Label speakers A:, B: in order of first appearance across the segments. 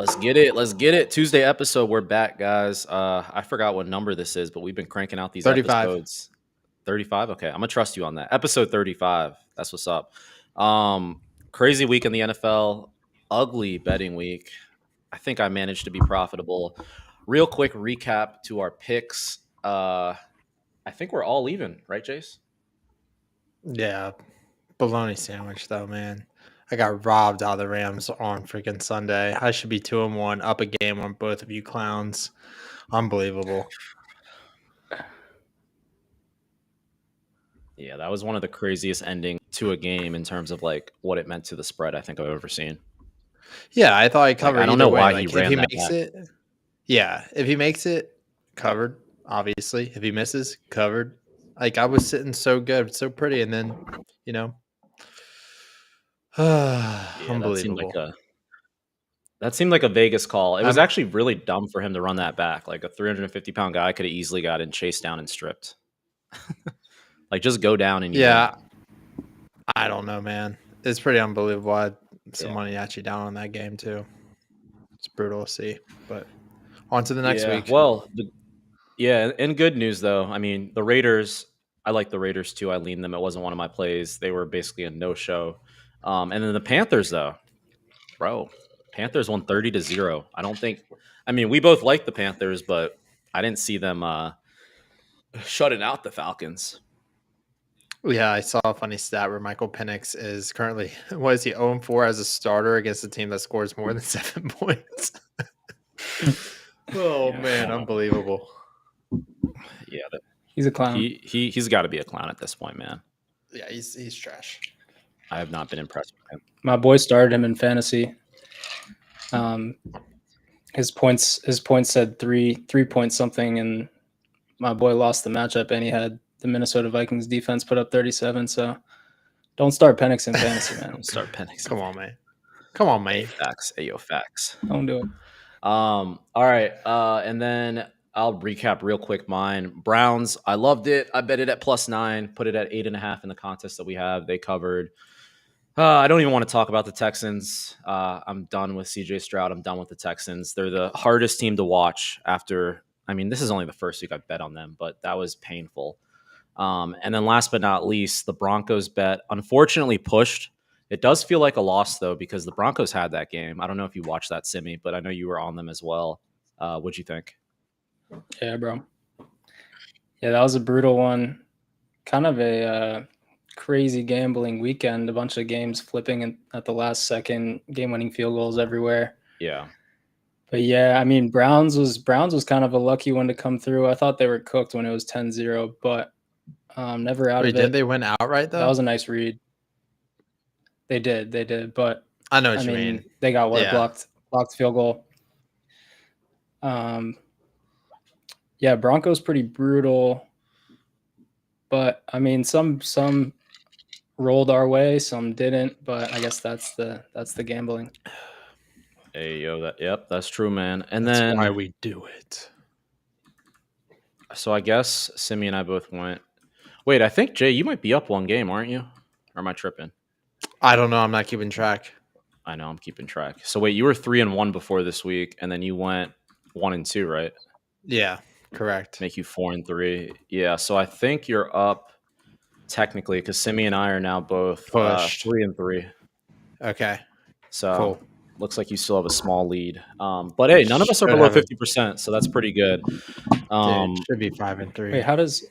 A: Let's get it. Let's get it. Tuesday episode. We're back, guys. I forgot what number this is, but we've been cranking out these
B: 35.
A: episodes. 35? Okay. I'm gonna trust you on that. Episode 35. That's what's up. Crazy week in the NFL. Ugly betting week. I think I managed to be profitable. Real quick recap to our picks. I think we're all even, right, Jace?
B: Yeah. Bologna sandwich, though, man. I got robbed out of the Rams on freaking Sunday. I should be 2-1, up a game on both of you clowns. Unbelievable.
A: Yeah, that was one of the craziest endings to a game in terms of like what it meant to the spread I think I've ever seen.
B: Yeah, I thought I covered.
A: I don't
B: either
A: know
B: way.
A: why
B: Like,
A: he ran
B: if he
A: that
B: makes
A: back.
B: it, yeah. If he makes it, covered. Obviously, if he misses, covered. Like, I was sitting so good, so pretty, and then, unbelievable.
A: That seemed like a Vegas call. It was
B: I'm-
A: actually really dumb for him to run that back. Like a 350-pound guy could have easily gotten chased down and stripped. Like just go down and
B: Yeah. I don't know, man. It's pretty unbelievable. I had some
A: Yeah.
B: money actually down on that game too. It's brutal to see. But on to the next week.
A: Well, in good news though, I mean the Raiders. I like the Raiders too. I leaned them. It wasn't one of my plays. They were basically a no-show. And then the Panthers though, bro. Panthers won 30-0. I don't think. I mean, we both like the Panthers, but I didn't see them shutting out the Falcons.
B: Yeah, I saw a funny stat where Michael Penix is currently, what is he, 0-4 as a starter against a team that scores more than 7 points. Man, unbelievable.
A: Yeah,
C: he's a clown.
A: He's got to be a clown at this point, man.
B: Yeah, he's trash.
A: I have not been impressed with him.
C: My boy started him in fantasy. His points said three point something, and my boy lost the matchup, and he had the Minnesota Vikings defense put up 37. So don't start Penix in fantasy, man.
A: Don't start Penix.
B: Come on, man.
A: Facts. Ayo, facts.
C: Don't do it.
A: All right. And then I'll recap real quick mine. Browns, I loved it. I bet it at +9, put it at 8.5 in the contest that we have. They covered. I don't even want to talk about the Texans. I'm done with CJ Stroud. I'm done with the Texans. They're the hardest team to watch after. I mean, this is only the first week I've bet on them, but that was painful. And then last but not least, the Broncos bet unfortunately pushed. It does feel like a loss, though, because the Broncos had that game. I don't know if you watched that, Simi, but I know you were on them as well. What'd you think?
C: Yeah, bro. Yeah, that was a brutal one. Kind of a crazy gambling weekend. A bunch of games flipping at the last second, game-winning field goals everywhere.
A: Yeah.
C: But yeah, I mean, Browns was kind of a lucky one to come through. I thought they were cooked when it was 10-0, but never out of it.
B: Did they win outright, though?
C: That was a nice read. They did, but
B: I know what you mean.
C: They got blocked field goal. Yeah, Broncos pretty brutal, but I mean, some rolled our way, some didn't. But I guess that's the gambling.
A: Hey, yo, that's true, man. And
B: that's
A: then
B: why we do it.
A: So I guess Simi and I both went. Wait, I think Jay, you might be up one game, aren't you? Or am I tripping?
B: I don't know. I'm not keeping track.
A: I know I'm keeping track. So wait, you were 3-1 before this week, and then you went 1-2, right?
B: Yeah, correct.
A: Make you 4-3. Yeah. So I think you're up technically because Simi and I are now both 3-3.
B: Okay.
A: So
B: cool.
A: Looks like you still have a small lead. But hey, none of us are below 50%, so that's pretty good.
B: Should be 5-3.
C: Wait, how does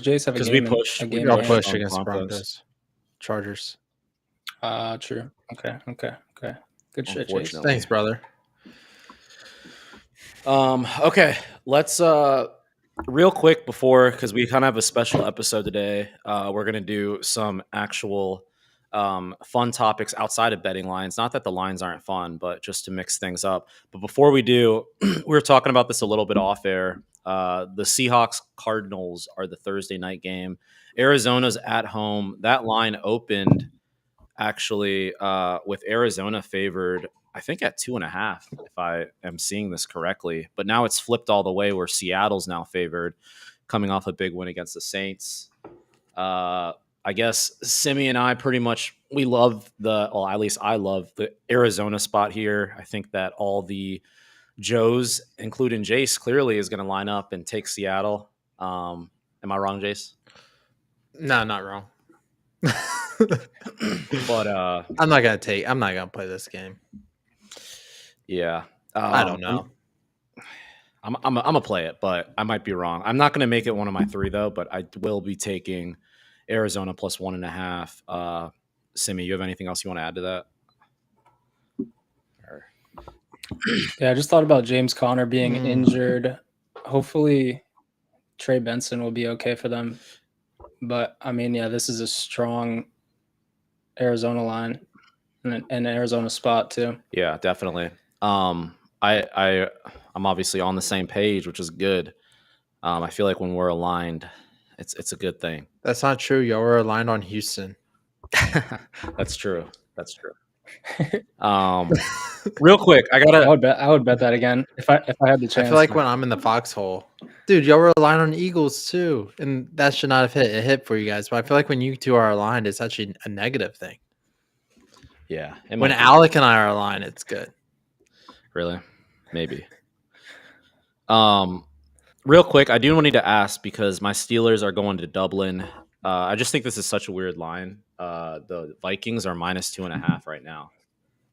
C: Jace have a game?
A: Because
B: we push against Broncos. Chargers.
C: True. Okay. Good shit, Jace.
B: Thanks, brother.
A: Okay, let's real quick because we kind of have a special episode today. We're gonna do some actual fun topics outside of betting lines. Not that the lines aren't fun, but just to mix things up. But before we do, we were talking about this a little bit off air. The Seahawks Cardinals are the Thursday night game. Arizona's at home. That line opened actually with Arizona favored, I think, at 2.5, if I am seeing this correctly. But now it's flipped all the way where Seattle's now favored, coming off a big win against the Saints. I guess Simi and I pretty much we love at least I love the Arizona spot here. I think that all the Joes, including Jace, clearly is going to line up and take Seattle. Am I wrong, Jace?
B: No, not wrong.
A: But
B: I'm not gonna play this game.
A: yeah,
B: I don't know.
A: I'm gonna play it, but I might be wrong. I'm not gonna make it one of my 3 though, but I will be taking Arizona plus 1.5. Simi, you have anything else you want to add to that?
C: Yeah, I just thought about James Conner being injured. Hopefully, Trey Benson will be okay for them. But I mean, yeah, this is a strong Arizona line and an Arizona spot too.
A: Yeah, definitely. I'm obviously on the same page, which is good. I feel like when we're aligned, it's a good thing.
B: That's not true. Y'all were aligned on Houston.
A: That's true. That's true. Real quick,
C: I would bet that again if I had the chance.
B: I feel like when I'm in the foxhole, dude, y'all were aligned on Eagles too, and that should not have hit. It hit for you guys, but I feel like when you two are aligned, it's actually a negative thing.
A: Yeah,
B: when Alec and I are aligned, it's good.
A: Really, maybe. Real quick, I do need to ask because my Steelers are going to Dublin. I just think this is such a weird line. The Vikings are minus 2.5 right now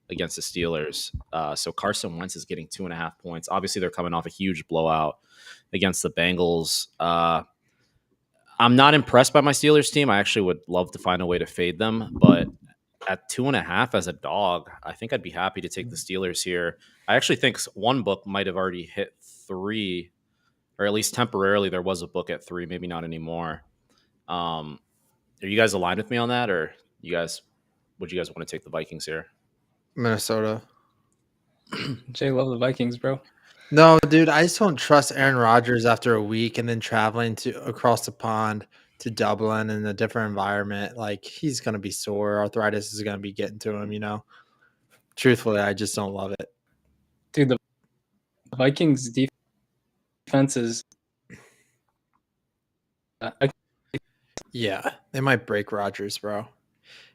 A: against the Steelers. So Carson Wentz is getting 2.5 points. Obviously, they're coming off a huge blowout against the Bengals. I'm not impressed by my Steelers team. I actually would love to find a way to fade them, but at 2.5 as a dog, I think I'd be happy to take the Steelers here. I actually think one book might have already hit 3, or at least temporarily there was a book at 3, maybe not anymore. Are you guys aligned with me on that, or would you guys want to take the Vikings here?
B: Minnesota.
C: Jay love the Vikings, bro.
B: No, dude, I just don't trust Aaron Rodgers after a week and then traveling across the pond to Dublin in a different environment. Like, he's gonna be sore. Arthritis is gonna be getting to him. Truthfully, I just don't love it,
C: dude. The Vikings defense is.
B: Yeah, they might break Rodgers, bro.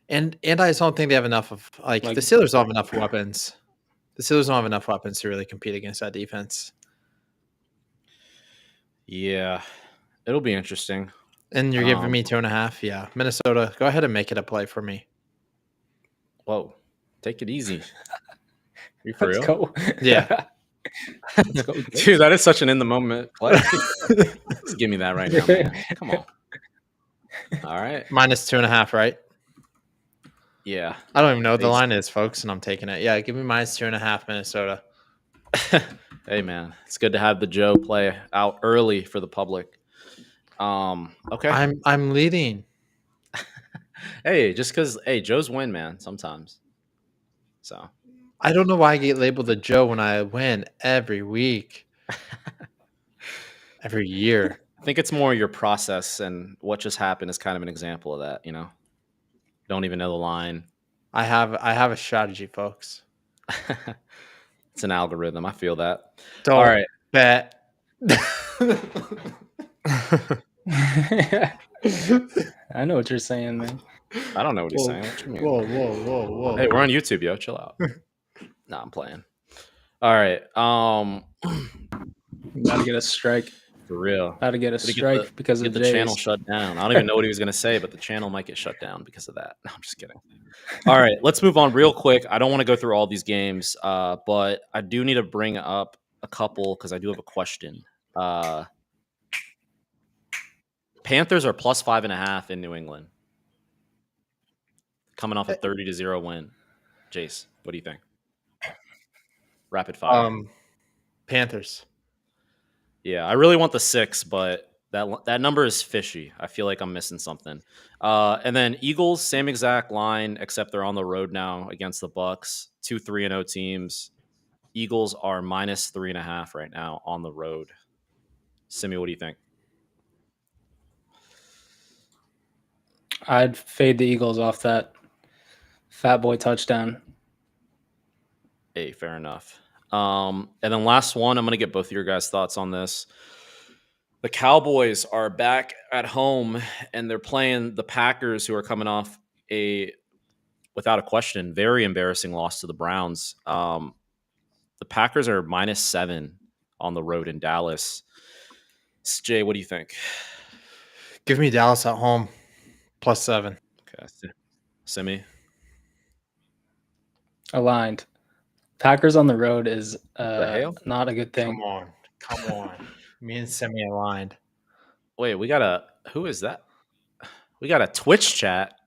B: And I just don't think they have enough of the Steelers don't have enough weapons. The Steelers don't have enough weapons to really compete against that defense.
A: Yeah, it'll be interesting.
B: And you're giving me 2.5? Yeah. Minnesota, go ahead and make it a play for me.
A: Whoa. Take it easy. You for
C: Let's
A: real?
C: go.
B: Yeah.
A: Let's go. Dude, that is such an in-the-moment play. Just give me that right now, man. Come on. All right.
B: Minus 2.5, right?
A: Yeah.
B: I don't even know what the line is, folks, and I'm taking it. Yeah, give me minus 2.5 Minnesota.
A: Hey, man. It's good to have the Joe play out early for the public. Okay.
B: I'm leading.
A: Hey, just because Joe's win, man, sometimes. So
B: I don't know why I get labeled a Joe when I win every week. Every year.
A: I think it's more your process, and what just happened is kind of an example of that, Don't even know the line.
B: I have a strategy, folks.
A: It's an algorithm. I feel that.
B: Don't
A: All right.
B: Bet.
A: I
C: know what you're saying, man.
A: I don't know what he's saying. What you mean?
B: Whoa.
A: Hey, we're on YouTube, yo. Chill out. Nah, I'm playing. All right.
C: Gotta get a strike.
A: For real.
C: Gotta get a strike because of
A: the channel shut down. I don't even know what he was going to say, but the channel might get shut down because of that. No, I'm just kidding. All right, let's move on real quick. I don't want to go through all these games, but I do need to bring up a couple because I do have a question. Panthers are plus 5.5 in New England, coming off a 30-0 win. Jace, what do you think? Rapid fire.
B: Panthers.
A: Yeah, I really want the 6, but that number is fishy. I feel like I'm missing something. And then Eagles, same exact line, except they're on the road now against the Bucks. 2 3-0 teams. Eagles are minus 3.5 right now on the road. Simi, what do you think?
C: I'd fade the Eagles off that fat boy touchdown.
A: Hey, fair enough. And then last one, I'm going to get both of your guys' thoughts on this. The Cowboys are back at home, and they're playing the Packers, who are coming off without a question, very embarrassing loss to the Browns. The Packers are -7 on the road in Dallas. Jay, what do you think?
B: Give me Dallas at home, +7.
A: Okay, Simi.
C: Aligned. Packers on the road is
A: The hell?
C: not a good thing.
B: Come on. Me and Semi aligned.
A: Wait, who is that? We got a Twitch chat.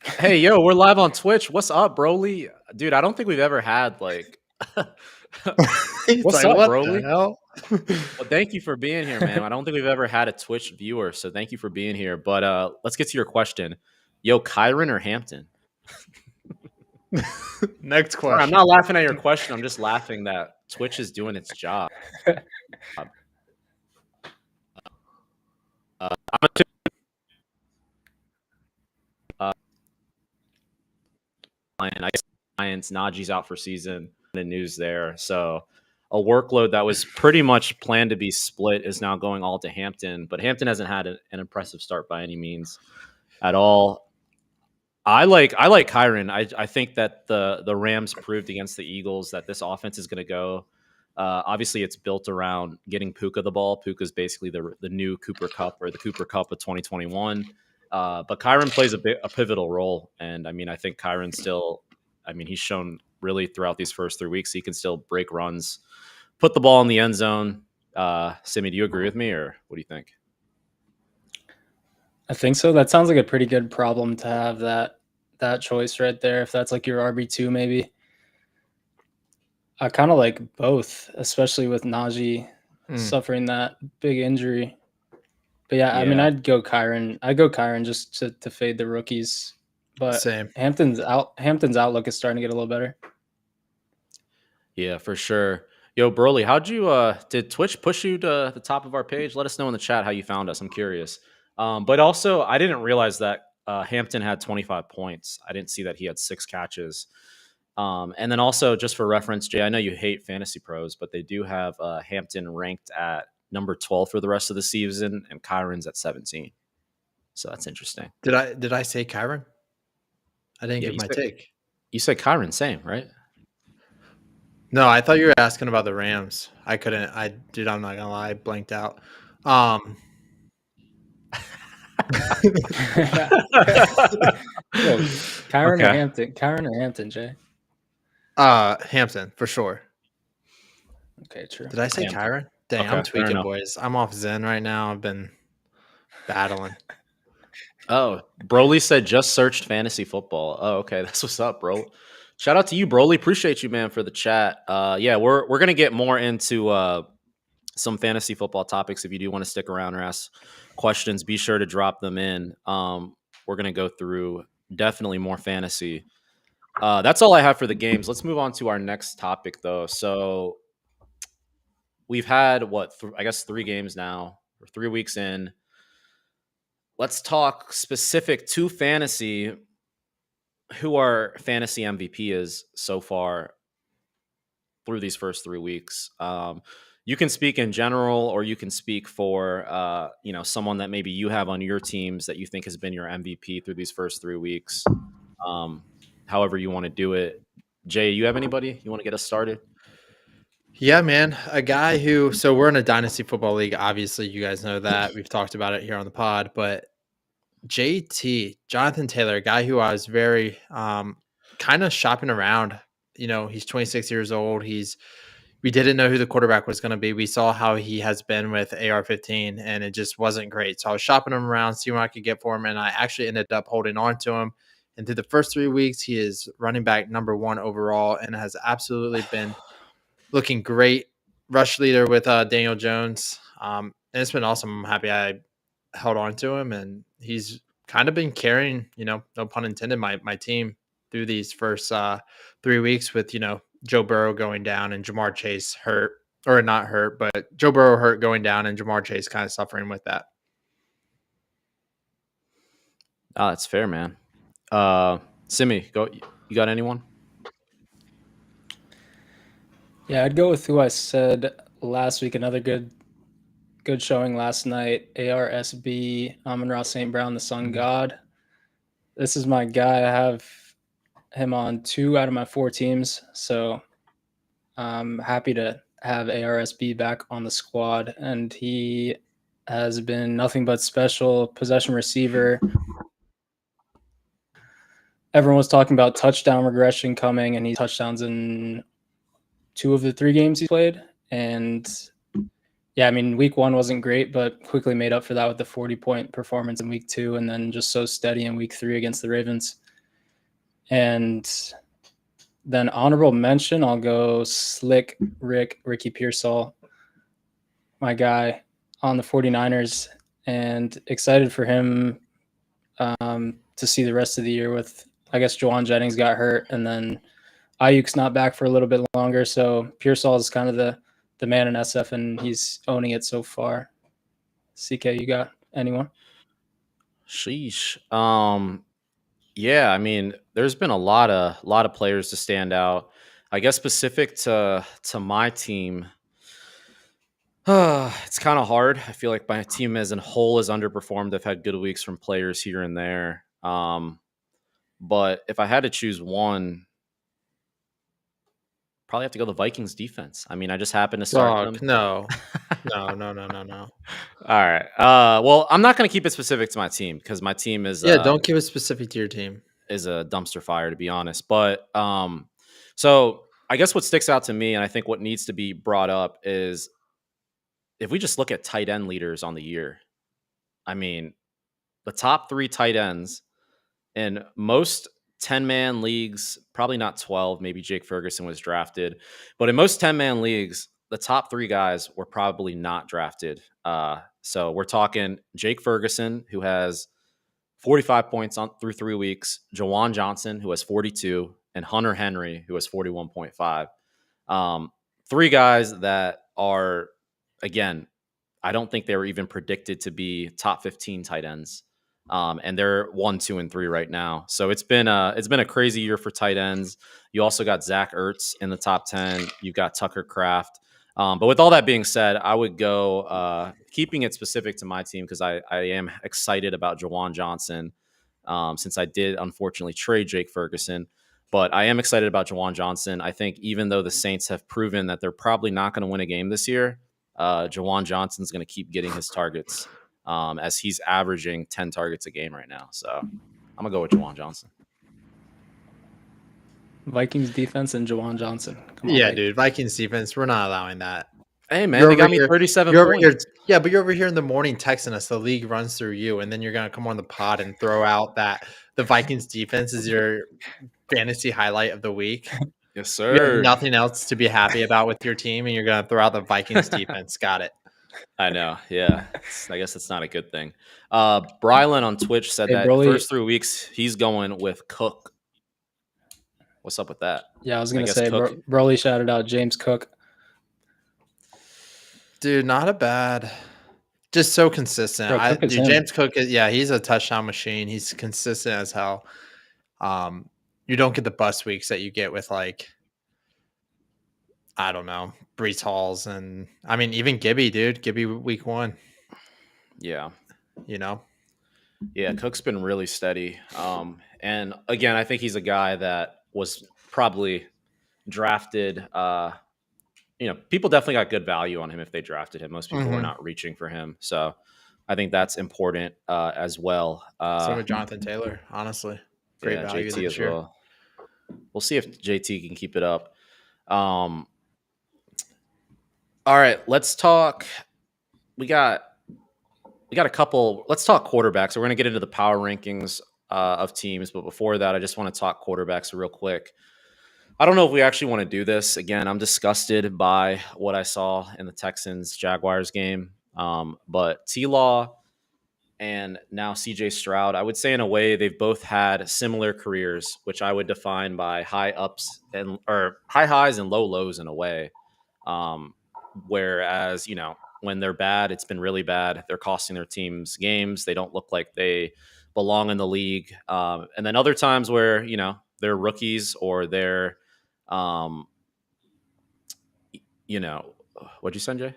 A: Hey, yo, we're live on Twitch. What's up, Broly? Dude, I don't think we've ever had like. What's up, Broly?
B: Well,
A: thank you for being here, man. I don't think we've ever had a Twitch viewer, so thank you for being here. But let's get to your question. Yo, Kyron or Hampton?
B: Next question.
A: I'm not laughing at your question. I'm just laughing that Twitch is doing its job. I guess Giants, Najee's out for season. The news there, so a workload that was pretty much planned to be split is now going all to Hampton. But Hampton hasn't had an impressive start by any means at all. I like Kyron. I think that the Rams proved against the Eagles that this offense is going to go. Obviously, it's built around getting Puka the ball. Puka's basically the new Cooper Kupp, or the Cooper Kupp of 2021. But Kyron plays a pivotal role, and I mean, I think Kyron still. I mean, he's shown really throughout these first 3 weeks he can still break runs, put the ball in the end zone. Simi, do you agree with me, or what do you think?
C: I think so. That sounds like a pretty good problem to have, that choice right there. If that's like your RB2, maybe. I kind of like both, especially with Najee suffering that big injury. But yeah, I mean, I'd go Kyron just to fade the rookies. But
B: same.
C: Hampton's outlook is starting to get a little better.
A: Yeah, for sure. Yo, Broly, did Twitch push you to the top of our page? Let us know in the chat how you found us. I'm curious. But also, I didn't realize that Hampton had 25 points. I didn't see that he had 6 catches. And then also, just for reference, Jay, I know you hate Fantasy Pros, but they do have Hampton ranked at number 12 for the rest of the season, and Kyron's at 17. So that's interesting.
B: Did I say Kyron? I didn't give my take.
A: You said Kyron, same, right?
B: No, I thought you were asking about the Rams. I'm not gonna lie, I blanked out.
C: Kyron or Hampton, Jay?
B: Hampton for sure.
C: Okay, true.
B: Did I say Kyron? Dang, okay, I'm tweaking, boys. I'm off Zen right now. I've been battling.
A: Oh, Broly said just searched fantasy football. Oh, okay. That's what's up, bro. Shout out to you, Broly. Appreciate you, man, for the chat. Yeah, we're going to get more into some fantasy football topics. If you do want to stick around or ask questions, be sure to drop them in. We're going to go through definitely more fantasy. That's all I have for the games. Let's move on to our next topic, though. So we've had, I guess 3 games now. We're 3 weeks in. Let's talk specific to fantasy. Who our fantasy MVP is so far through these first 3 weeks. You can speak in general, or you can speak for someone that maybe you have on your teams that you think has been your MVP through these first 3 weeks. However you want to do it. Jay, you have anybody you want to get us started?
B: Yeah, man. A guy so we're in a dynasty football league. Obviously, you guys know that. We've talked about it here on the pod, but Jonathan Taylor, a guy who I was very kind of shopping around. He's 26 years old. We didn't know who the quarterback was going to be. We saw how he has been with AR-15, and it just wasn't great. So I was shopping him around, seeing what I could get for him, and I actually ended up holding on to him. And through the first 3 weeks, he is running back number 1 overall and has absolutely been looking great. Rush leader with Daniel Jones. And it's been awesome. I'm happy I held on to him, and he's kind of been carrying, no pun intended, my team through these first 3 weeks with, Joe Burrow going down and Jamar Chase hurt, or not hurt, but Joe Burrow hurt going down and Jamar Chase kind of suffering with that.
A: Oh, that's fair, man. Simi, go. You got anyone?
C: Yeah, I'd go with who I said last week. Another good good showing last night. ARSB, Amon-Ra St. Brown, the Sun God. This is my guy. I have him on 2 out of my 4 teams. So I'm happy to have ARSB back on the squad. And he has been nothing but special possession receiver. Everyone was talking about touchdown regression coming, and he touchdowns in 2 of the 3 games he played. And yeah, I mean, week 1 wasn't great, but quickly made up for that with the 40-point performance in week 2, and then just so steady in week 3 against the Ravens. And then honorable mention, I'll go Slick Ricky Pearsall, my guy on the 49ers, and excited for him to see the rest of the year with, I guess, Juwan Jennings got hurt, and then Ayuk's not back for a little bit longer, so Pearsall is kind of the man in SF, and he's owning it so far. CK, you got anyone?
A: Sheesh. Yeah, I mean, there's been a lot of players to stand out. I guess specific to my team, it's kind of hard. I feel like my team as a whole has underperformed. I've had good weeks from players here and there. But if I had to choose one, probably have to go the Vikings defense. I mean, I just happened to start them.
B: No. All
A: right. Well, I'm not going to keep it specific to my team because my team is
B: don't keep it specific to your team.
A: Is a dumpster fire, to be honest. But so I guess what sticks out to me, and I think what needs to be brought up, is if we just look at tight end leaders on the year. I mean, the top 3 tight ends in most 10-man leagues, probably not 12, maybe Jake Ferguson was drafted, but in most 10-man leagues, the top 3 guys were probably not drafted. So we're talking Jake Ferguson, who has 45 points through 3 weeks, Juwan Johnson, who has 42, and Hunter Henry, who has 41.5. 3 guys that are, again, I don't think they were even predicted to be top 15 tight ends. And they're 1, 2, and 3 right now. So it's been a crazy year for tight ends. You also got Zach Ertz in the top 10. You've got Tucker Kraft. But with all that being said, I would go keeping it specific to my team because I am excited about Juwan Johnson since I did unfortunately trade Jake Ferguson. But I am excited about Juwan Johnson. I think even though the Saints have proven that they're probably not going to win a game this year, Juwan Johnson's going to keep getting his targets. As he's averaging 10 targets a game right now. So I'm going to go with Juwan Johnson.
C: Vikings defense and Juwan Johnson.
B: Come on, yeah, dude. Vikings defense, we're not allowing that.
A: Hey, man, they got me 37 points.
B: Yeah, but you're over here in the morning texting us. The league runs through you, and then you're going to come on the pod and throw out that the Vikings defense is your fantasy highlight of the week.
A: Yes, sir.
B: You have nothing else to be happy about with your team, and you're going to throw out the Vikings defense. Got it.
A: I know. Yeah. I guess it's not a good thing. Brylan on Twitch said that
C: Broly,
A: first 3 weeks, he's going with Cook. What's up with that?
C: Yeah, I was going to say, Broly shouted out James Cook.
B: Dude, not a bad. Just so consistent. James Cook, he's a touchdown machine. He's consistent as hell. You don't get the bust weeks that you get with, like, I don't know, Breece Halls, and I mean, even Gibby, dude. Gibby week 1.
A: Yeah.
B: Yeah,
A: Cook's been really steady. And again, I think he's a guy that was probably drafted. People definitely got good value on him if they drafted him. Most people were not reaching for him. So I think that's important as well.
B: So with Jonathan Taylor, honestly. Great value
A: JT as well. We'll see if JT can keep it up. All right, let's talk. We got a couple. Let's talk quarterbacks. So we're going to get into the power rankings of teams, but before that, I just want to talk quarterbacks real quick. I don't know if we actually want to do this. Again, I'm disgusted by what I saw in the Texans-Jaguars game. But T-Law and now CJ Stroud, I would say in a way they've both had similar careers, which I would define by high highs and low lows in a way. Whereas, when they're bad, it's been really bad. They're costing their teams games. They don't look like they belong in the league. And then other times where, they're rookies or they're, what'd you send, Jay?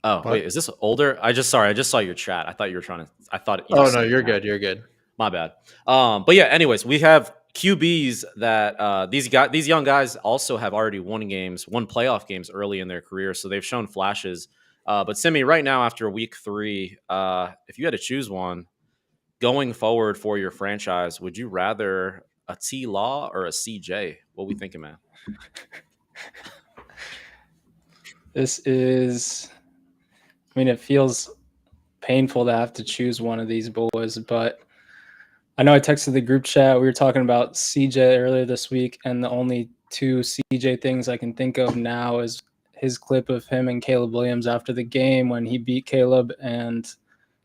A: Oh,
B: What?
A: wait, is this older? I just saw your chat. I thought you were trying to. I thought you
B: Oh
A: just
B: no,
A: said it
B: you're
A: now.
B: good. You're good.
A: My bad. But yeah, anyways, we have QBs that these young guys also have already won playoff games early in their career, so they've shown flashes. But Simi, right now after week 3, if you had to choose one going forward for your franchise, would you rather a T Law or a CJ? What we thinking, man?
C: This is, I mean, it feels painful to have to choose one of these boys, but I know I texted the group chat. We were talking about CJ earlier this week, and the only 2 CJ things I can think of now is his clip of him and Caleb Williams after the game when he beat Caleb and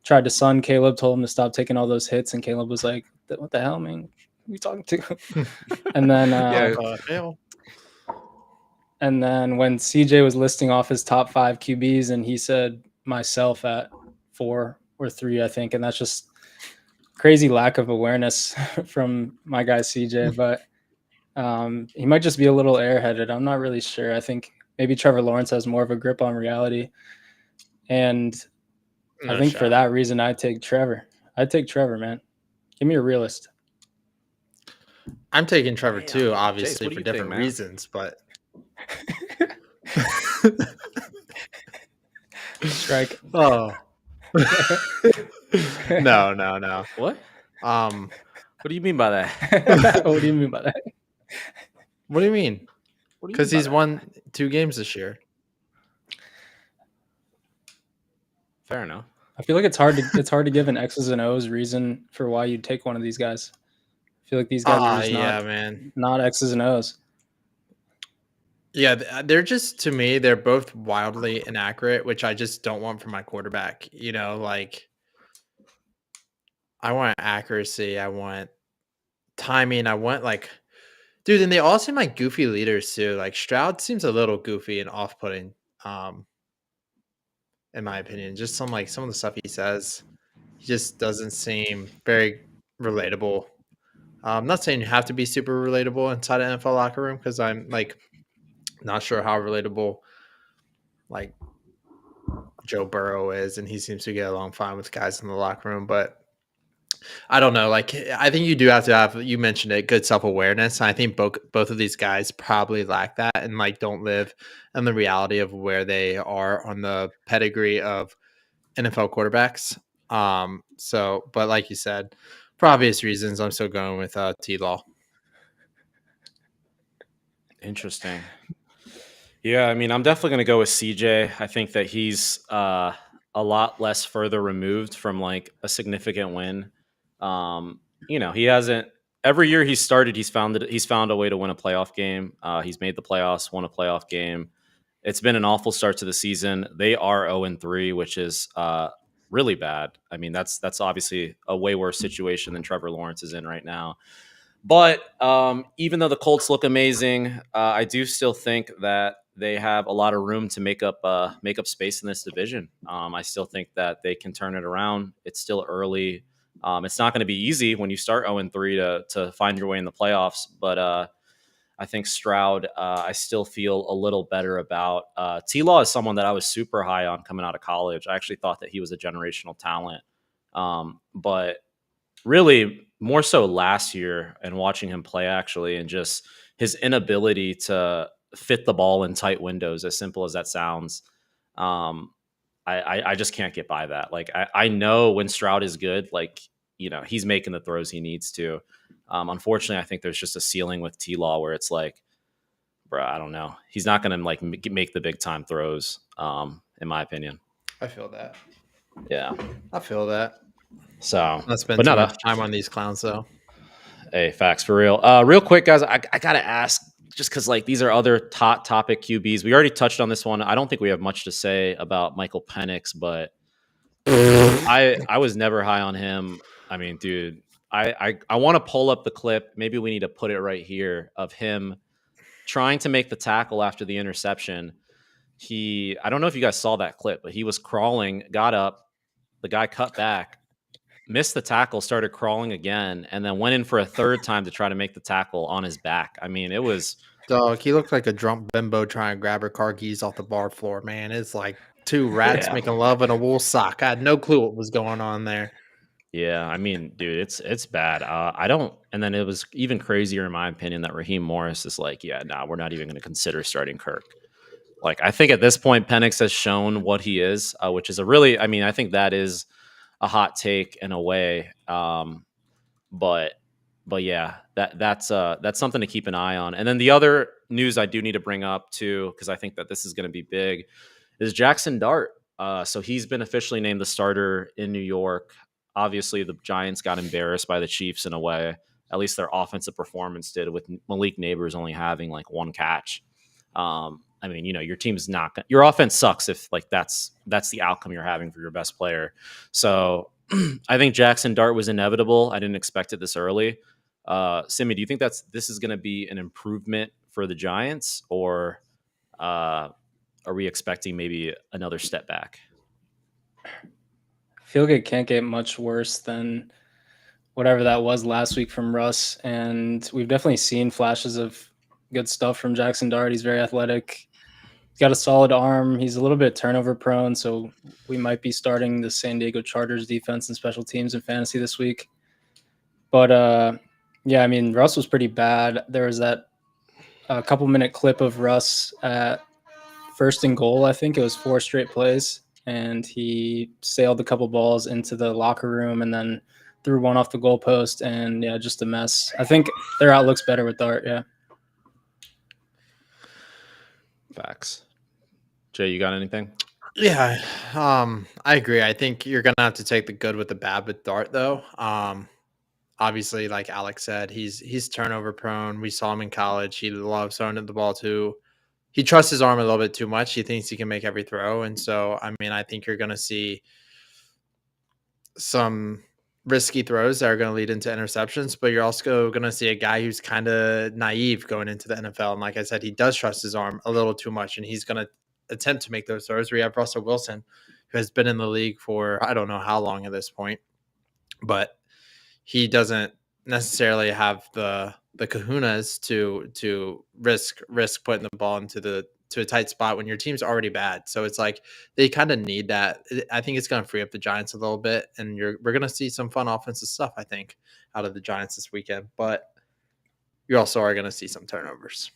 C: tried to sun Caleb, told him to stop taking all those hits, and Caleb was like, "What the hell, man? Who are you talking to?" And then, and then when CJ was listing off his top 5 QBs, and he said myself at 4 or 3, I think, and that's just crazy lack of awareness from my guy CJ. But he might just be a little airheaded. I'm not really sure. I think maybe Trevor Lawrence has more of a grip on reality, and I think for that reason, I take Trevor. I take Trevor, man. Give me a realist.
B: I'm taking Trevor
A: Damn.
B: too,
A: Chase,
B: obviously
A: what do
B: for
A: you
B: different
A: think, man?
B: reasons, but
C: Strike.
B: oh no.
A: What?
B: Um,
A: What do you mean by that?
C: What do you mean by that?
B: what do you mean?
A: What do you
B: Because
A: mean by
B: he's
A: that?
B: won 2 games this year.
A: Fair enough.
C: I feel like it's hard to give an X's and O's reason for why you'd take one of these guys. I feel like these guys are just
B: man.
C: not X's and O's.
B: Yeah, they're just, to me, they're both wildly inaccurate, which I just don't want from my quarterback. You know, like I want accuracy, I want timing, I want dude, and they all seem like goofy leaders too. Like Stroud seems a little goofy and off-putting, in my opinion. Just some of the stuff he says, he just doesn't seem very relatable. I'm not saying you have to be super relatable inside an NFL locker room, because I'm not sure how relatable like Joe Burrow is, and he seems to get along fine with guys in the locker room. But I don't know. Like, I think you do have to have, you mentioned it, good self-awareness. I think both of these guys probably lack that, and don't live in the reality of where they are on the pedigree of NFL quarterbacks. But like you said, for obvious reasons, I'm still going with T-Law.
A: Interesting. Yeah, I mean, I'm definitely going to go with CJ. I think that he's a lot less further removed from a significant win. He hasn't. Every year he's started, he's found a way to win a playoff game. He's made the playoffs, won a playoff game. It's been an awful start to the season. They are 0-3, which is really bad. I mean, that's obviously a way worse situation than Trevor Lawrence is in right now. But even though the Colts look amazing, I do still think that they have a lot of room to make up space in this division. I still think that they can turn it around. It's still early. It's not going to be easy when you start 0-3 to find your way in the playoffs. But I think Stroud, I still feel a little better about. T-Law is someone that I was super high on coming out of college. I actually thought that he was a generational talent. But really more so last year, and watching him play actually, and just his inability to fit the ball in tight windows, as simple as that sounds. I just can't get by that. I know when Stroud is good, he's making the throws he needs to. Unfortunately, I think there's just a ceiling with T-Law where it's bro, I don't know. He's not going to make the big time throws, in my opinion.
B: I feel that.
A: Yeah.
B: I feel that.
A: So
B: let's spend too much time on these clowns, though.
A: Hey, facts for real. Real quick, guys, I gotta ask, just because these are other hot topic QBs. We already touched on this one. I don't think we have much to say about Michael Penix, but I was never high on him. I mean, dude, I want to pull up the clip. Maybe we need to put it right here of him trying to make the tackle after the interception. I don't know if you guys saw that clip, but he was crawling, got up, the guy cut back, missed the tackle, started crawling again, and then went in for a third time to try to make the tackle on his back. I mean, it was...
B: Dog, he looked like a drunk bimbo trying to grab her car keys off the bar floor, man. It's Two rats
A: Yeah.
B: making love in a wool sock. I had no clue what was going on there.
A: Yeah, I mean, dude, it's bad. I don't, and then it was even crazier in my opinion that Raheem Morris is like, yeah, nah, we're not even going to consider starting Kirk. Like, I think at this point, Penix has shown what he is, which is a really, I mean, I think that is a hot take in a way. But yeah, that's something to keep an eye on. And then the other news I do need to bring up too, because I think that this is going to be big, is Jackson Dart. So he's been officially named the starter in New York. Obviously, the Giants got embarrassed by the Chiefs in a way. At least their offensive performance did, with Malik Neighbors only having like one catch. I mean, your team's not gonna, your offense sucks if like that's the outcome you're having for your best player. So I think Jackson Dart was inevitable. I didn't expect it this early. Simi, do you think this is going to be an improvement for the Giants, or are we expecting maybe another step back?
C: I feel like it can't get much worse than whatever that was last week from Russ. And we've definitely seen flashes of good stuff from Jackson Dart. He's very athletic. He's got a solid arm. He's a little bit turnover prone, so we might be starting the San Diego Chargers defense and special teams in fantasy this week. But yeah, I mean, Russ was pretty bad. There was that couple-minute clip of Russ at first and goal. I think it was 4 straight plays, and he sailed a couple balls into the locker room and then threw one off the goalpost, and yeah, just a mess. I think their outlook's better with Dart. Yeah.
A: Facts. Jay, you got anything?
B: Yeah, I agree. I think you're gonna have to take the good with the bad with Dart, though. Obviously, like Alex said, he's turnover prone. We saw him in college. He loves throwing the ball too. He trusts his arm a little bit too much. He thinks he can make every throw, and so I mean, I think you're gonna see some risky throws that are going to lead into interceptions, but you're also going to see a guy who's kind of naive going into the NFL. And like I said, he does trust his arm a little too much, and he's going to attempt to make those throws. We have Russell Wilson, who has been in the league for I don't know how long at this point, but he doesn't necessarily have the kahunas to risk putting the ball into a tight spot when your team's already bad. So it's like they kind of need that. I think it's going to free up the Giants a little bit, and we're going to see some fun offensive stuff, I think, out of the Giants this weekend. But you also are going to see some turnovers.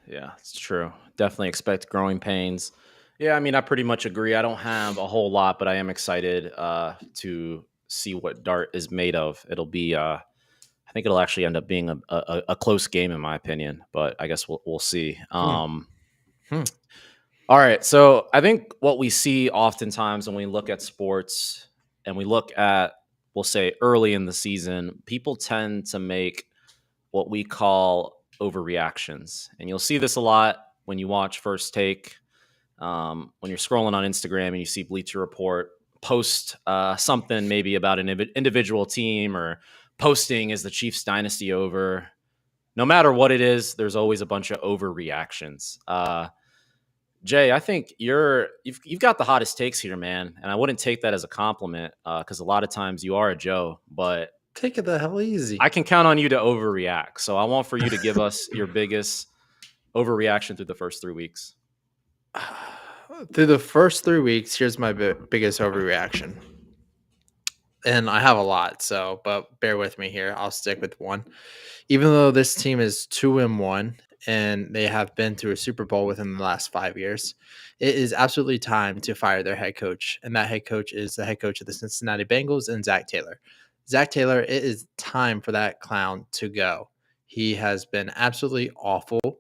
A: Yeah, it's true. Definitely expect growing pains. Yeah, I mean, I pretty much agree. I don't have a whole lot, but I am excited to see what Dart is made of. It'll be, I think it'll actually end up being a close game in my opinion, but I guess we'll see. All right, so I think what we see oftentimes when we look at sports and we look at, we'll say early in the season, people tend to make what we call overreactions, and you'll see this a lot when you watch First Take. When you're scrolling on Instagram and you see Bleacher Report post something maybe about an individual team, or posting is the Chiefs dynasty over. No matter what it is, there's always a bunch of overreactions. Jay, I think you've got the hottest takes here, man, and I wouldn't take that as a compliment because a lot of times you are a Joe, but
B: take it the hell easy.
A: I can count on you to overreact. So I want for you to give us your biggest overreaction through the first 3 weeks.
B: Through the first 3 weeks, here's my biggest overreaction. And I have a lot, but bear with me here. I'll stick with one. Even though this team is 2-1 and they have been to a Super Bowl within the last 5 years, it is absolutely time to fire their head coach. And that head coach is the head coach of the Cincinnati Bengals and Zach Taylor. Zach Taylor, it is time for that clown to go. He has been absolutely awful,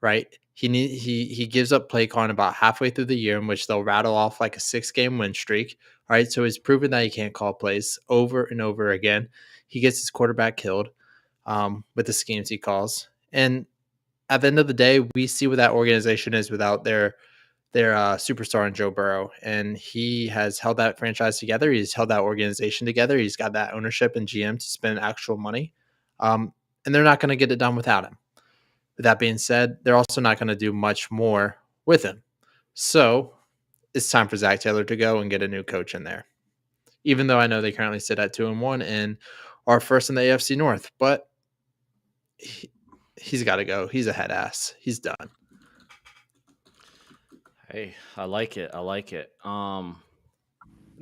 B: right? He gives up play calling about halfway through the year, in which they'll rattle off like a 6-game win streak. All right, so he's proven that he can't call plays over and over again. He gets his quarterback killed with the schemes he calls. And at the end of the day, we see what that organization is without their superstar in Joe Burrow. And he has held that franchise together. He's held that organization together. He's got that ownership and GM to spend actual money. And they're not going to get it done without him. With that being said, they're also not going to do much more with him. So it's time for Zach Taylor to go and get a new coach in there. Even though I know they currently sit at 2-1 and are first in the AFC North, but he's got to go. He's a head ass. He's done.
A: Hey, I like it. I like it. No,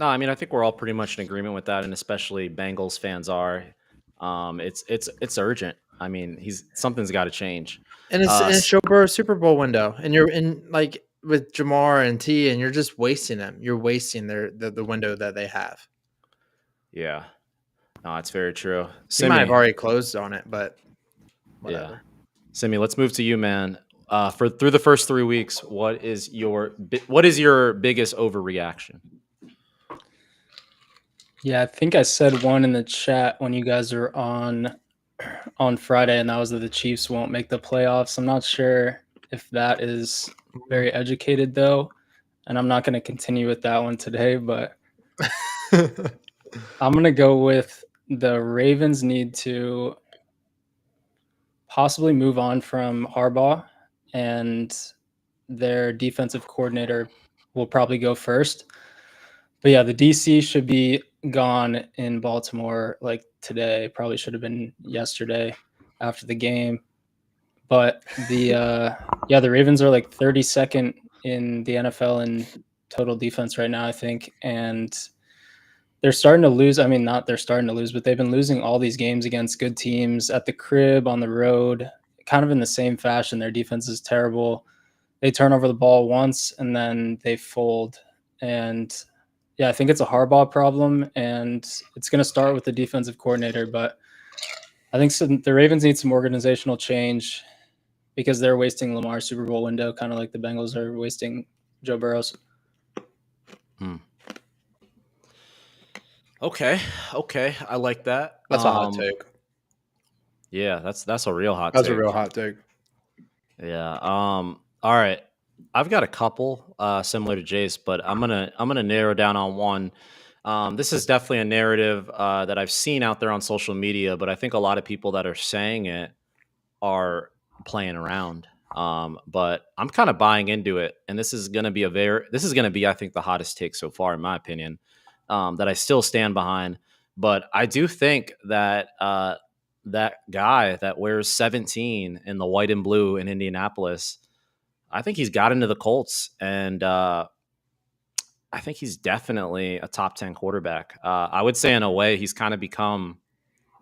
A: I mean I think we're all pretty much in agreement with that, and especially Bengals fans are. It's urgent. I mean, he's something's got to change.
B: And it's
A: Uh,
B: in a
A: s-
B: Joe Burrow Super Bowl window, and you're in like with Jamar and T, and you're just wasting them. You're wasting the window that they have.
A: yeah, no, it's very true.
B: He might have
A: Simi,
B: already closed on it, but
A: yeah,
B: whatever.
A: Simi, let's move to you, man. For through the first 3 weeks, what is your biggest overreaction?
C: Yeah, I think I said one in the chat when you guys were on Friday, and that was that the Chiefs won't make the playoffs. I'm not sure if that is very educated though, and I'm not going to continue with that one today, but I'm going to go with the Ravens need to possibly move on from Harbaugh, and their defensive coordinator will probably go first. But yeah, the DC should be gone in Baltimore like today. Probably should have been yesterday after the game. But the Ravens are like 32nd in the NFL in total defense right now, I think, and they're starting to lose. I mean, not they're starting to lose, but they've been losing all these games against good teams at the crib, on the road, kind of in the same fashion. Their defense is terrible. They turn over the ball once and then they fold. And yeah, I think it's a Harbaugh problem, and it's going to start with the defensive coordinator. But I think the Ravens need some organizational change because they're wasting Lamar's Super Bowl window, kind of like the Bengals are wasting Joe Burrow's.
A: Okay, okay, I like that.
B: That's a hot take.
A: Yeah, that's a real hot
B: That's
A: take.
B: a real hot take.
A: Yeah. All right. I've got a couple similar to Jace, but I'm gonna narrow down on one. This is definitely a narrative that I've seen out there on social media, but I think a lot of people that are saying it are playing around. But I'm kind of buying into it, and this is gonna be I think the hottest take so far, in my opinion, that I still stand behind. But I do think that that guy that wears 17 in the white and blue in Indianapolis, I think he's got into the Colts, and I think he's definitely a top 10 quarterback. I would say, in a way, he's kind of become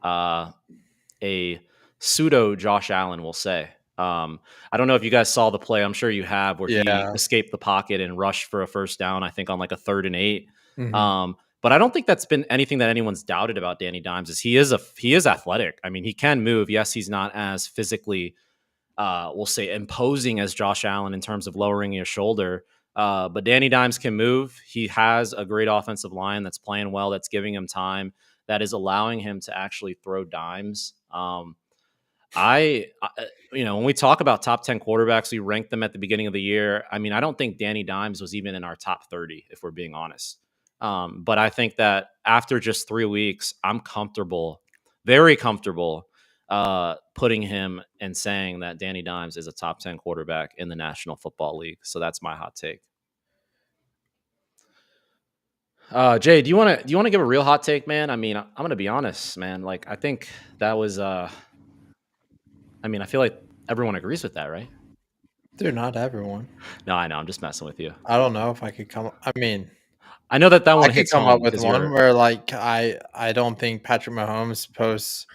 A: a pseudo Josh Allen, we'll say. I don't know if you guys saw the play. I'm sure you have, where he escaped the pocket and rushed for a first down, I think on like a 3rd and 8.
B: Mm-hmm.
A: But I don't think that's been anything that anyone's doubted about Danny Dimes. Is he is athletic. I mean, he can move. Yes, he's not as physically, we'll say, imposing as Josh Allen in terms of lowering your shoulder. But Danny Dimes can move. He has a great offensive line that's playing well, that's giving him time, that is allowing him to actually throw dimes. When we talk about top 10 quarterbacks, we rank them at the beginning of the year. I mean, I don't think Danny Dimes was even in our top 30, if we're being honest. But I think that after just 3 weeks, I'm comfortable, very comfortable, putting him and saying that Danny Dimes is a top 10 quarterback in the National Football League. So that's my hot take. Jay, do you want to give a real hot take, man? I mean, I'm going to be honest, man. Like, I think that was, I feel like everyone agrees with that, right?
B: Dude, not everyone.
A: No, I know. I'm just messing with you.
B: I don't know if I could come. I mean,
A: I know that one
B: I could
A: hits
B: come
A: home
B: up with
A: because
B: one where like I don't think Patrick Mahomes posts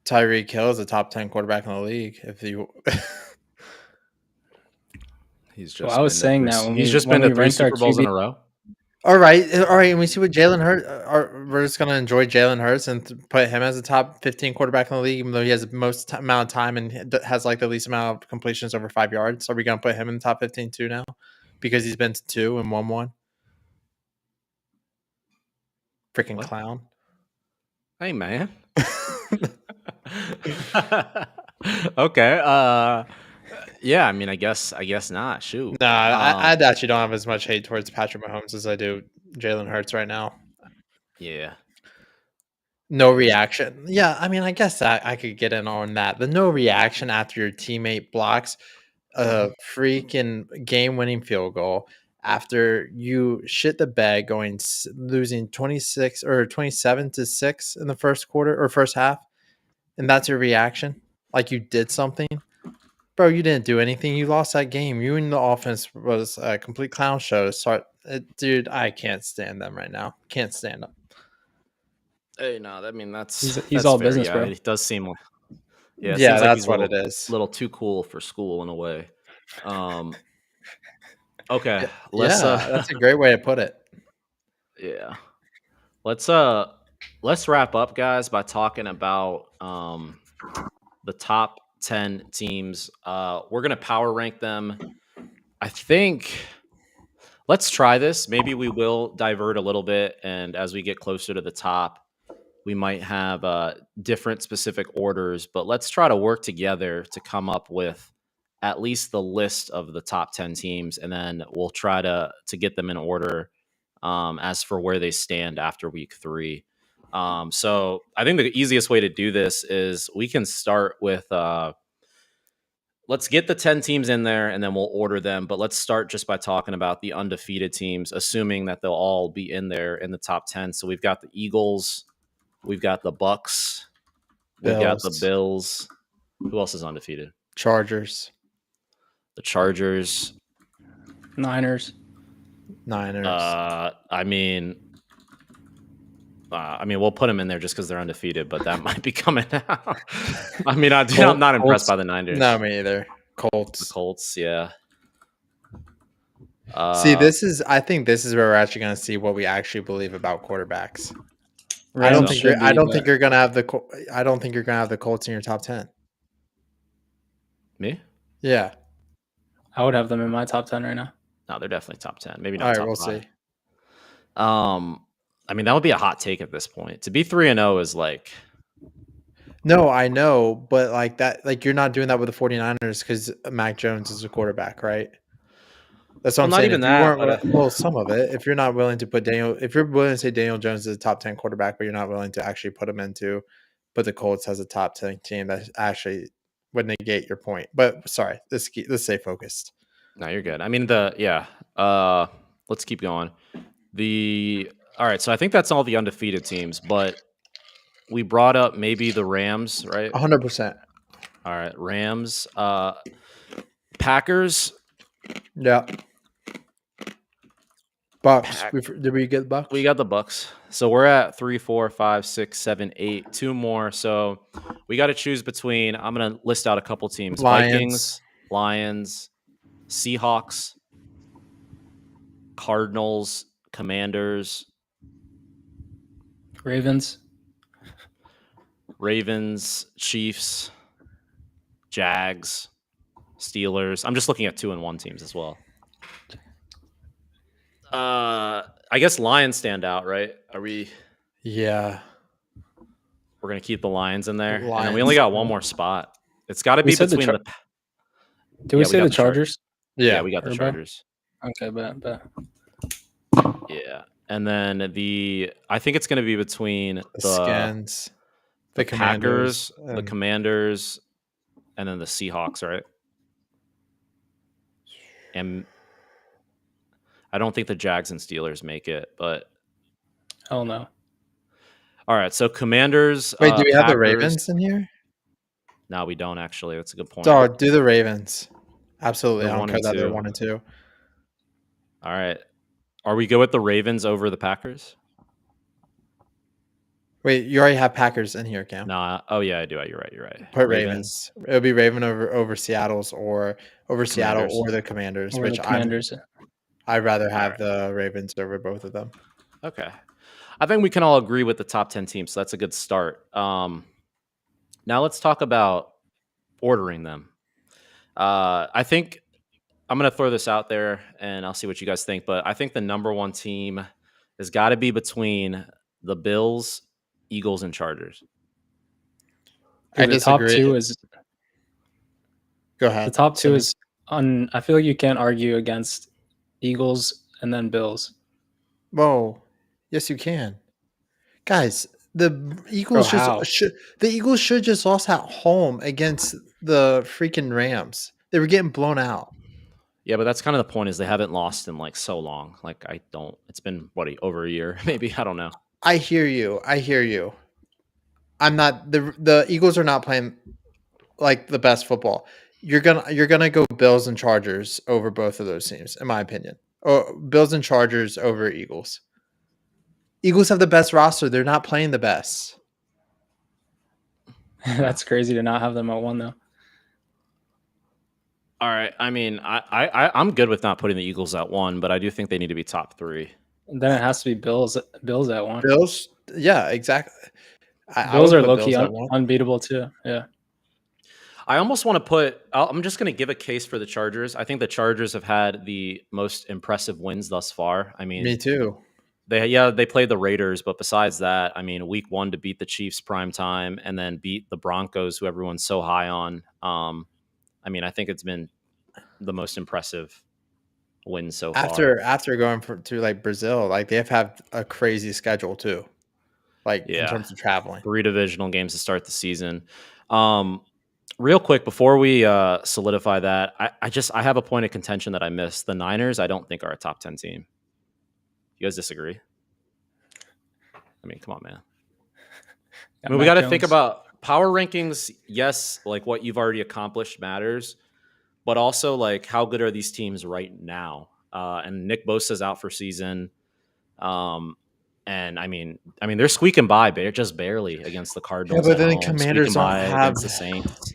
B: Tyreek Hill as a top 10 quarterback in the league. If you,
A: he's just.
C: Well, I was saying that when
A: he's just
C: when
A: been to
C: we
A: 3
C: ranked our
A: Super Bowls in
C: QB.
A: a row.
B: all right. And we see what Jalen Hurts. We're just gonna enjoy Jalen Hurts and put him as a top 15 quarterback in the league, even though he has the most amount of time and has like the least amount of completions over 5 yards. Are we gonna put him in the top 15 too now because he's been to 2 and won 1? Freaking
A: What?
B: clown.
A: Hey, man. Okay. Yeah. I mean, I guess not. Shoot.
B: No, I actually don't have as much hate towards Patrick Mahomes as I do Jalen Hurts right now.
A: Yeah.
B: No reaction. Yeah, I mean, I guess I could get in on that. The no reaction after your teammate blocks a freaking game-winning field goal after you shit the bed losing 26 or 27-6 in the first quarter or first half, and that's your reaction, like you did something, Bro, you didn't do anything. You lost that game. You and the offense was a complete clown show. Dude, I can't stand them right now. Can't stand them.
A: Hey, no, I mean that's
C: He's
A: that's
C: all
A: fair.
C: business,
A: Yeah,
C: bro.
A: it does seem like it
B: Yeah,
A: seems like
B: that's
A: he's a
B: what
A: little,
B: it is.
A: little too cool for school in a way. Okay,
B: Yeah, that's a great way to put it.
A: yeah. Let's wrap up, guys, by talking about the top 10 teams. We're gonna power rank them. I think let's try this. Maybe we will divert a little bit, and as we get closer to the top, we might have different specific orders. But let's try to work together to come up with at least the list of the top 10 teams, and then we'll try to get them in order as for where they stand after week 3. So I think the easiest way to do this is we can start with let's get the 10 teams in there and then we'll order them. But let's start just by talking about the undefeated teams, assuming that they'll all be in there in the top 10. So we've got the Eagles, we've got the Bucks, we've got the Bills. Who else is undefeated?
B: Chargers.
A: The Chargers.
C: Niners.
A: I mean, we'll put them in there just because they're undefeated, but that might be coming out. I mean, I'm not impressed by the Niners.
B: No, me either. Colts.
A: The Colts, yeah.
B: See, I think this is where we're actually going to see what we actually believe about quarterbacks. I don't think you're going to have the Colts in your top 10.
A: Me?
B: Yeah.
C: I would have them in my top 10 right now.
A: No, they're definitely top 10. Maybe not top 5.
B: We'll see.
A: I mean, that would be a hot take at this point. To be 3-0 is like...
B: No, I know, but like that, like you're not doing that with the 49ers because Mac Jones is a quarterback, right? That's what I'm saying.
A: Not even that.
B: Well, some of it. If you're not willing to put if you're willing to say Daniel Jones is a top 10 quarterback, but you're not willing to actually put the Colts as a top 10 team, that actually would negate your point. But sorry, let's stay focused.
A: No, you're good. I mean, let's keep going. All right, so I think that's all the undefeated teams, but we brought up maybe the Rams, right?
B: 100%.
A: All right, Rams, Packers.
B: Yeah. Bucks. Did we get Bucks?
A: We got the Bucks. So we're at 3, 4, 5, 6, 7, 8. 2 more. So we got to choose between. I'm gonna list out a couple teams: Vikings, Lions, Seahawks, Cardinals, Commanders,
C: Ravens,
A: Chiefs, Jags, Steelers. I'm just looking at 2 and 1 teams as well. I guess Lions stand out, right? Are we?
B: Yeah.
A: We're gonna keep the Lions in there, and then we only got one more spot. It's got to be between the.
C: Did we say the Chargers?
A: Yeah, we got the Chargers.
C: Okay, bet.
A: Yeah, and then I think it's gonna be between the
B: Skins, the
A: Packers, the Commanders, and then the Seahawks, right? And I don't think the Jags and Steelers make it, but
C: hell no.
A: All right, so Commanders.
B: Wait, do we have
A: Packers.
B: the Ravens in here?
A: No, we don't actually. That's a good point.
B: So do the Ravens. Absolutely.
A: They're
B: I don't care that they're 1 and 2.
A: All right. Are we good with the Ravens over the Packers?
B: Wait, you already have Packers in here, Cam.
A: Nah. Oh yeah, I do. You're right.
B: Put Ravens. It would be Raven over Seattle's or over Seattle or the Commanders,
C: Or
B: which
C: the Commanders.
B: I'd rather have the Ravens over both of them.
A: Okay. I think we can all agree with the top 10 teams, so that's a good start. Now let's talk about ordering them. I think I'm going to throw this out there, and I'll see what you guys think, but I think the number 1 team has got to be between the Bills, Eagles, and Chargers.
C: I disagree. The top 2 is...
B: Go ahead.
C: The top 2 is... I feel like you can't argue against Eagles and then Bills.
B: Whoa. Yes, you can. Guys, the Eagles should just lost at home against the freaking Rams. They were getting blown out.
A: Yeah, but that's kind of the point, is they haven't lost in like so long. Like it's been over a year, maybe. I don't know.
B: I hear you. I'm not the Eagles are not playing like the best football. you're gonna go Bills and Chargers over both of those teams, in my opinion. Or Bills and Chargers over Eagles. Eagles have the best roster. They're not playing the best.
C: That's crazy to not have them at 1 though.
A: All right. I mean, I'm good with not putting the Eagles at 1, but I do think they need to be top 3.
C: And then it has to be Bills at 1.
B: Bills, yeah, exactly. I
C: Bills
B: would
C: are
B: put
C: low
B: Bills
C: key
B: at 1.
C: unbeatable too. Yeah.
A: I almost want to put. I'm just going to give a case for the Chargers. I think the Chargers have had the most impressive wins thus far. I mean,
B: Me too.
A: they played the Raiders, but besides that, I mean, week 1 to beat the Chiefs prime time and then beat the Broncos, who everyone's so high on. I mean, I think it's been the most impressive win so far.
B: After going to like Brazil, like they've had a crazy schedule too, like in terms of traveling.
A: 3 divisional games to start the season. Real quick before we solidify that, I have a point of contention that I missed. The Niners, I don't think are a top 10 team. You guys disagree? I mean, come on, man. I mean, we got to think about power rankings. Yes, like what you've already accomplished matters, but also like how good are these teams right now? And Nick Bosa's out for season. And I mean, they're squeaking by, but just barely against the Cardinals.
B: Yeah, but then the
A: home,
B: Commanders don't have
A: against the Saints.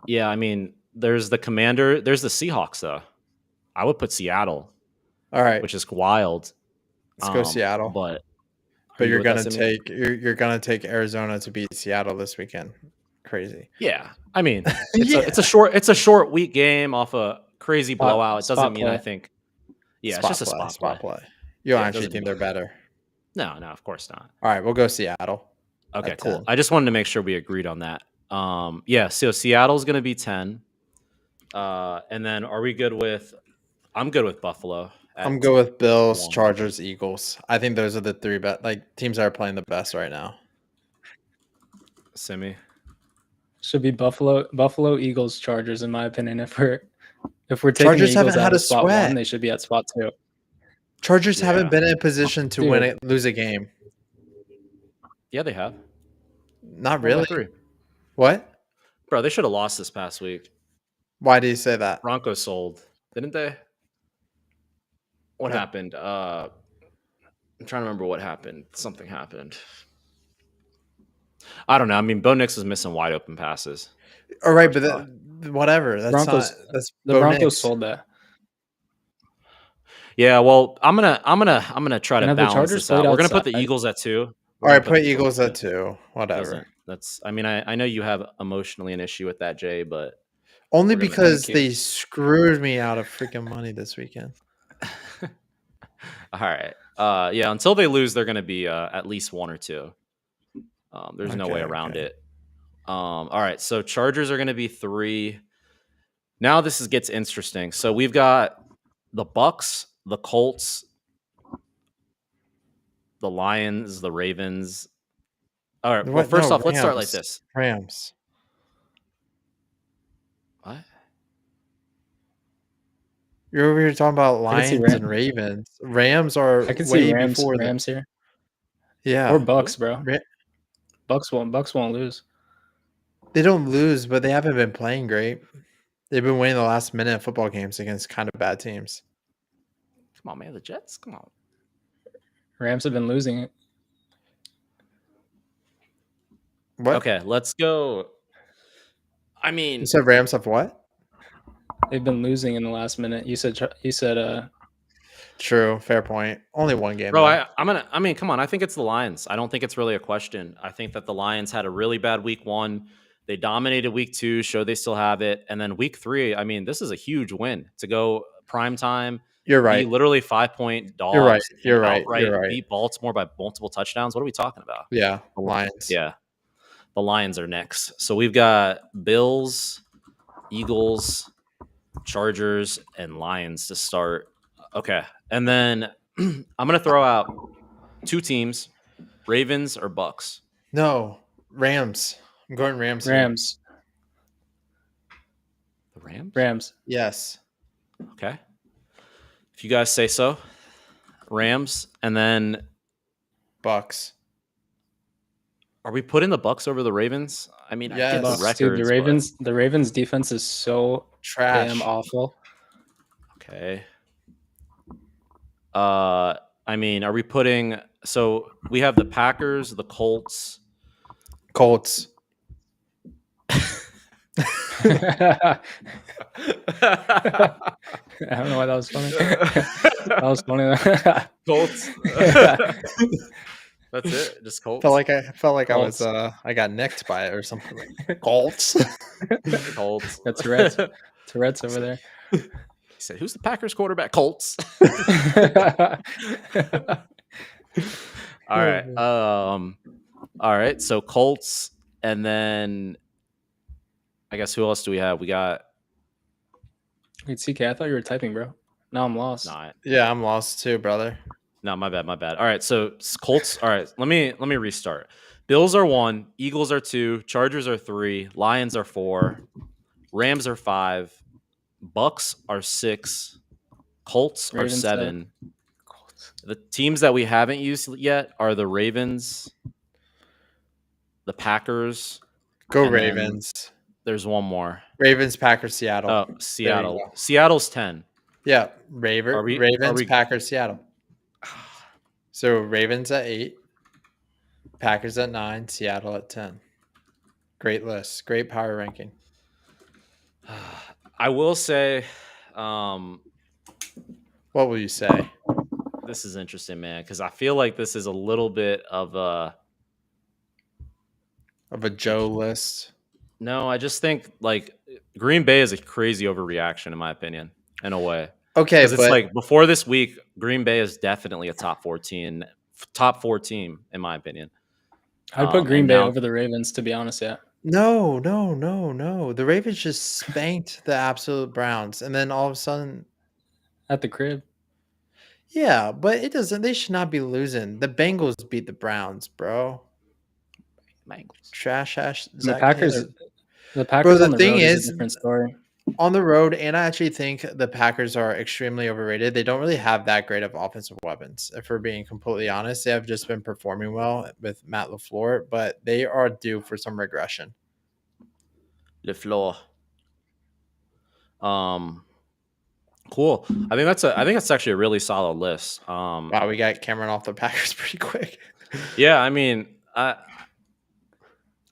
A: Yeah, I mean, there's the Seahawks though. I would put Seattle.
B: All right,
A: which is wild.
B: Let's go Seattle.
A: But
B: you're gonna take Arizona to beat Seattle this weekend. Crazy.
A: Yeah, I mean, it's a short week game off a crazy blowout. It doesn't mean I think. Yeah, it's just a spot play.
B: You don't actually think they're better?
A: No, of course not.
B: All right, we'll go Seattle.
A: Okay, cool. I just wanted to make sure we agreed on that. Yeah, so Seattle's going to be 10. And then are we good with I'm good with Buffalo.
B: I'm good with Bills, 1. Chargers, Eagles. I think those are the 3 teams that are playing the best right now.
A: Simi.
C: Should be Buffalo, Eagles, Chargers, in my opinion. If we're taking
B: Chargers
C: the Eagles
B: haven't had a
C: spot
B: sweat.
C: 1, they should be at spot 2.
B: Chargers haven't been in a position to lose a game.
A: Yeah, they have.
B: Not really. What?
A: Bro, they should have lost this past week.
B: Why do you say that?
A: Broncos sold, didn't they? What happened? I'm trying to remember what happened. Something happened. I don't know. I mean, Bo Nix is missing wide open passes.
B: All right, but whatever. That's the
C: Broncos sold that.
A: Yeah, well, I'm gonna try to balance this out. We're gonna put the Eagles at 2.
B: All right, put Eagles at 2. Whatever.
A: I mean, I know you have emotionally an issue with that, Jay, but
B: only because they screwed me out of freaking money this weekend.
A: All right. Yeah, until they lose, they're going to be at least 1 or 2. There's no way around it. All right, so Chargers are going to be 3. Now this gets interesting. So we've got the Bucks, the Colts, the Lions, the Ravens. All right, well, first off, let's start like this.
B: Rams.
A: What?
B: You're over here talking about Lions and Ravens. Rams are
C: I can see Rams here.
B: Yeah.
C: Or Bucks, bro. Bucks won't lose.
B: They don't lose, but they haven't been playing great. They've been winning the last minute football games against kind of bad teams.
A: Come on, man. The Jets? Come on.
C: Rams have been losing it.
B: What?
A: Okay, let's go. I mean,
B: you said Rams have what?
C: They've been losing in the last minute. You said
B: True, fair point. Only one game.
A: Bro, I mean, come on. I think it's the Lions. I don't think it's really a question. I think that the Lions had a really bad week 1. They dominated week 2, showed they still have it. And then week 3, I mean, this is a huge win to go prime time.
B: You're right.
A: Literally 5-point dogs.
B: You're right.
A: Beat Baltimore by multiple touchdowns. What are we talking about?
B: Yeah, the Lions.
A: Yeah. The Lions are next. So we've got Bills, Eagles, Chargers, and Lions to start. Okay. And then I'm going to throw out 2 teams, Ravens or Bucks.
B: No, Rams. I'm going Rams.
C: Rams.
A: The Rams?
C: Rams.
B: Yes.
A: Okay. If you guys say so. Rams and then
B: Bucks.
A: Are we putting the Bucks over the Ravens? I mean, I get the
B: Yes.
C: Bucks, dude,
A: records.
C: the Ravens defense is so
B: Trash.
C: damn awful.
A: Okay. I mean, are we putting? So we have the Packers, the Colts.
B: Colts.
C: I don't know why that was funny. That was funny.
A: Colts. That's it. Just Colts.
B: Felt like I was
C: Colts.
B: I got nicked by it or something. Colts.
A: Colts.
C: That's Tourette's. Tourette's over there.
A: He said, "Who's the Packers quarterback?" Colts. All right. All right. So Colts, and then I guess who else do we have? We got
C: Wait, CK, I thought you were typing, bro. Now I'm lost.
A: not.
B: Yeah, I'm lost too, brother.
A: No, my bad. All right, so Colts. All right, let me restart. Bills are 1, Eagles are 2, Chargers are 3, Lions are 4, Rams are 5, Bucks are 6, Colts are
C: Ravens
A: 7.
C: Colts.
A: The teams that we haven't used yet are the Ravens, the Packers.
B: Go
A: and then
B: Ravens.
A: There's one more.
B: Ravens, Packers, Seattle.
A: Oh,
B: There
A: Seattle.
B: you go.
A: Seattle's 10.
B: Yeah,
A: Are we-
B: Ravens,
A: are we-
B: Packers, Seattle. So Ravens at 8, Packers at 9, Seattle at 10. Great list. Great power ranking.
A: I will say,
B: What will you say?
A: this is interesting, man, because I feel like this is a little bit of a.
B: Of a Joe list.
A: No, I just think like Green Bay is a crazy overreaction in my opinion, in a way.
B: Okay,
A: Because
B: but
A: it's like before this week, Green Bay is definitely a top 4 team in my opinion.
C: I'd put Green
A: and
C: Bay
A: now-
C: over the Ravens, to be honest. Yeah.
B: no. The Ravens just spanked the absolute Browns, and then all of a sudden,
C: At the crib.
B: yeah, but it doesn't. They should not be losing. The Bengals beat the Browns, bro.
A: Bengals.
B: Trash ash.
C: The
B: Zach
C: Packers.
B: Taylor.
C: The Packers
B: the
C: on the
B: thing
C: road is
B: is-
C: a different story.
B: On the road, and I actually think the Packers are extremely overrated. They don't really have that great of offensive weapons. If we're being completely honest, they have just been performing well with Matt LaFleur, but they are due for some regression.
A: LaFleur. Cool. I think that's actually a really solid list.
B: Wow, we got Cameron off the Packers pretty quick.
A: Yeah, I mean,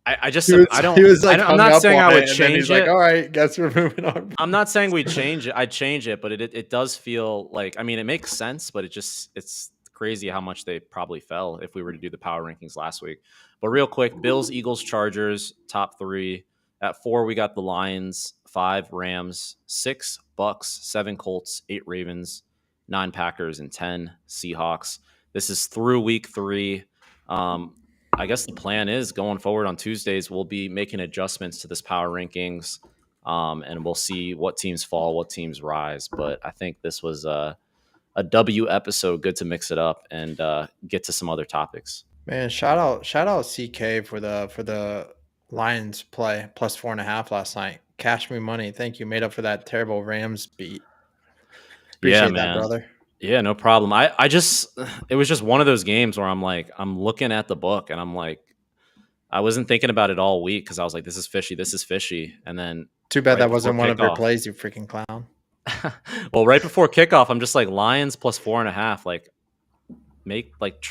A: I just
B: He was like,
A: I'm
B: hung
A: not
B: up
A: saying
B: on
A: I would
B: it, and then
A: change
B: he's like,
A: it.
B: all right, guess we're moving on.
A: I'm not saying we'd change it. I'd change it, but it does feel like, I mean, it makes sense, but it's crazy how much they probably fell if we were to do the power rankings last week. But real quick, Bills, Eagles, Chargers, top 3. At 4, we got the Lions, 5 Rams, 6 Bucks, 7 Colts, 8 Ravens, 9 Packers, and 10 Seahawks. This is through week 3. I guess the plan is going forward on Tuesdays, we'll be making adjustments to this power rankings, and we'll see what teams fall, what teams rise. But I think this was a W episode. Good to mix it up and get to some other topics.
B: Man, shout out CK for the Lions play plus 4.5 last night. Cash me money. Thank you. Made up for that terrible Rams beat. Appreciate that,
A: man.
B: brother.
A: Yeah, no problem. I just, it was just one of those games where I'm looking at the book and I'm like, I wasn't thinking about it all week because I was like, this is fishy. And then
B: Too bad
A: right
B: that wasn't
A: before
B: one of your
A: kickoff.
B: plays, you freaking clown.
A: Well, right before kickoff, I'm just like Lions plus 4.5.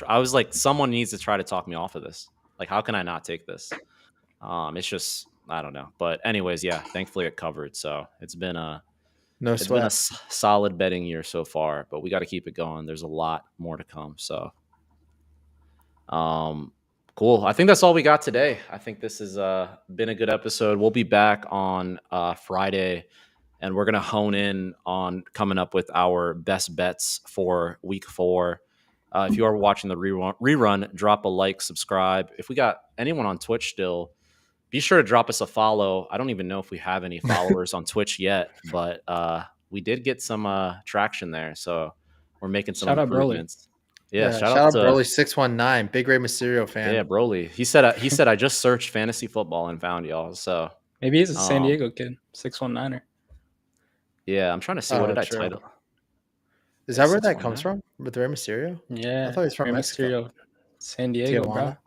A: I was like, someone needs to try to talk me off of this. Like, how can I not take this? It's just, I don't know. But anyways, yeah, thankfully it covered. So it's been a solid betting year so far, but we got to keep it going. There's a lot more to come. So, cool. I think that's all we got today. I think this has been a good episode. We'll be back on Friday, and we're going to hone in on coming up with our best bets for week 4. If you are watching the rerun, drop a like, subscribe. If we got anyone on Twitch still, be sure to drop us a follow. I don't even know if we have any followers on Twitch yet, but we did get some traction there. So we're making some
C: Shout out Broly.
A: improvements. Yeah,
B: shout out Broly 619, big Rey Mysterio fan.
A: Yeah, Broly. He said I just searched fantasy football and found y'all. So
C: Maybe he's a San Diego kid, 619er.
A: yeah, I'm trying to see what did
B: true.
A: I title.
B: Is that where that
A: 619?
B: comes from with Rey Mysterio?
C: Yeah.
B: I thought he was from
C: Rey
B: Mexico.
C: Mysterio, San Diego, bro.
B: Tijuana.